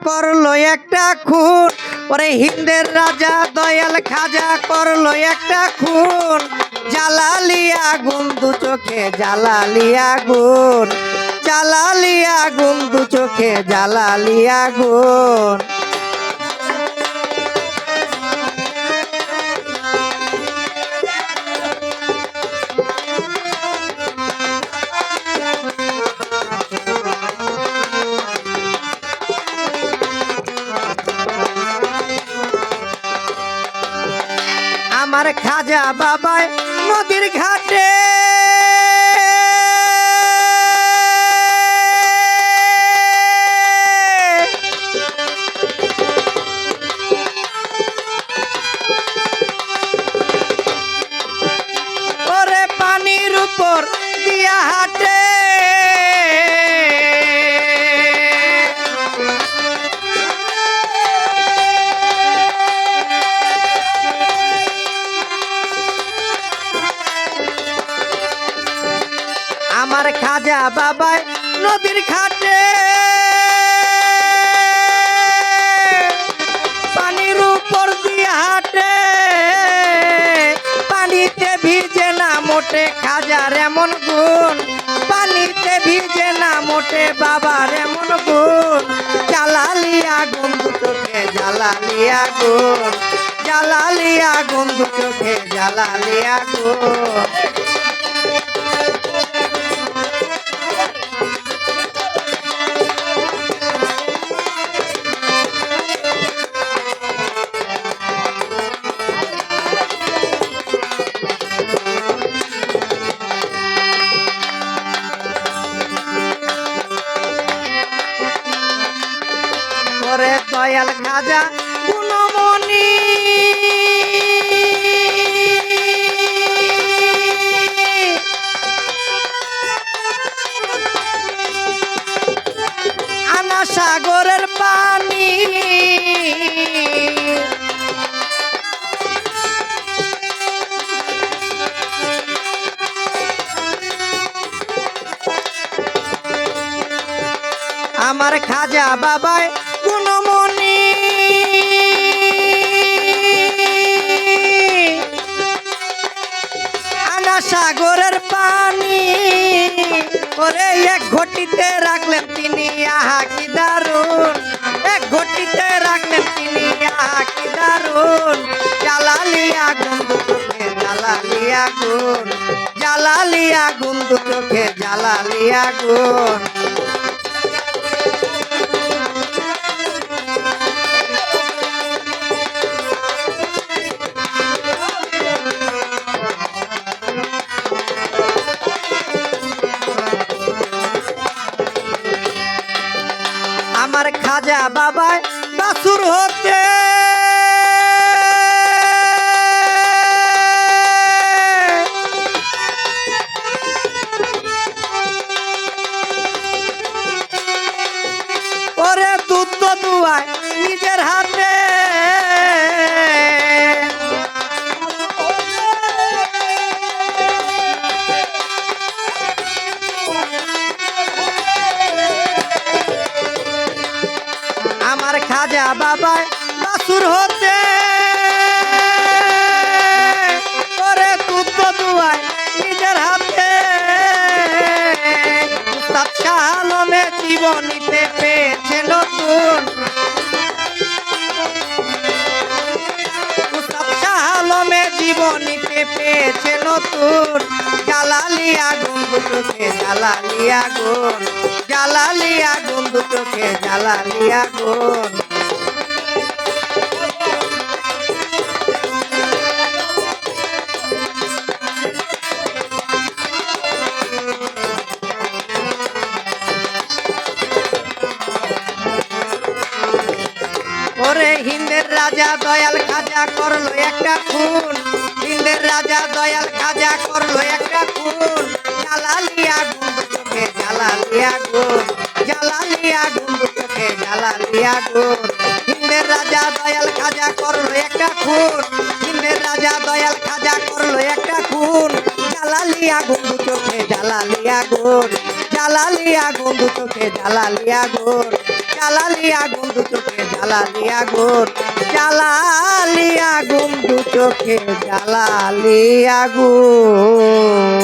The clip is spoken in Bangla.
করলো একটা খুন, ওরে হিন্দের রাজা দয়াল খাজা করলো একটা খুন। জ্বালালি আগুন দু চোখে, জ্বালালি আগুন, জ্বালালি আগুন দু চোখে, জ্বালালি আগুন। আমার খাজা বাবাই নদীর ঘাটে ওরে পানির উপর দিয়া হাটে, আমার খাজা বাবাই নদীর ঘাটে পানির উপর দিয়ে হাঁটে, পানিতে ভিজে না মোটে খাজার এমন গুণ, পানিতে ভিজে না মোটে বাবার এমন গুণ। জ্বালালি আগুন দু চোখে, জ্বালালি আগুন, জ্বালালি আগুন দু চোখে, জ্বালালি আগুন। ওরে দয়াল খাজা গুণমণি, আনা সাগরের পানি, আমার খাজা বাবাই গুণমণি, আনা সাগরের পানি, ওরে এক ঘটিতে রাখলেন তিনি আহা কি দারুন, এক ঘটিতে রাখলেন তিনি আহা কি দারুন। জ্বালালি আগুন দু চোখে, জ্বালালি আগুন, জ্বালালি আগুন দু চোখে, জ্বালালি আগুন। আমার খাজা বাবাই বাসুর হতে ওরে দুধ তো দুয়ায় নিজের হাতে, আমার খাজা বাবাই বাসুর হতে ওরে দুধ তো দুয়ায় নিজের হাতে। উস্তাদ শাহ আলমে জীবনীতে পেয়েছে নতুন, উস্তাদ শাহ আলমে জীবনীতে পেয়েছে নতুন। জ্বালালি আগুন দু চোখে, জ্বালালি আগুন, জ্বালালি আগুন দু চোখে, জ্বালালি আগুন। ওরে হিন্দের রাজা দয়াল খাজা করলো একটা খুন, হিন্দের রাজা দয়াল খাজা করলো একটা খুন। জ্বালালি আগুন দু চোখে, জ্বালালি আগুন, জ্বালালি আগুন দু চোখে, জ্বালালি আগুন। হিন্দের রাজা দয়াল খাজা করলো একটা খুন, হিন্দের রাজা দয়াল খাজা করলো একটা খুন। জ্বালালি আগুন দু চোখে, জ্বালালি আগুন, জ্বালালি আগুন দু চোখে, জ্বালালি আগুন। জ্বালালি আগুন দু চোখে জ্বালালি আগুন জ্বালালি আগুন দু চোখে জ্বালালি আগুন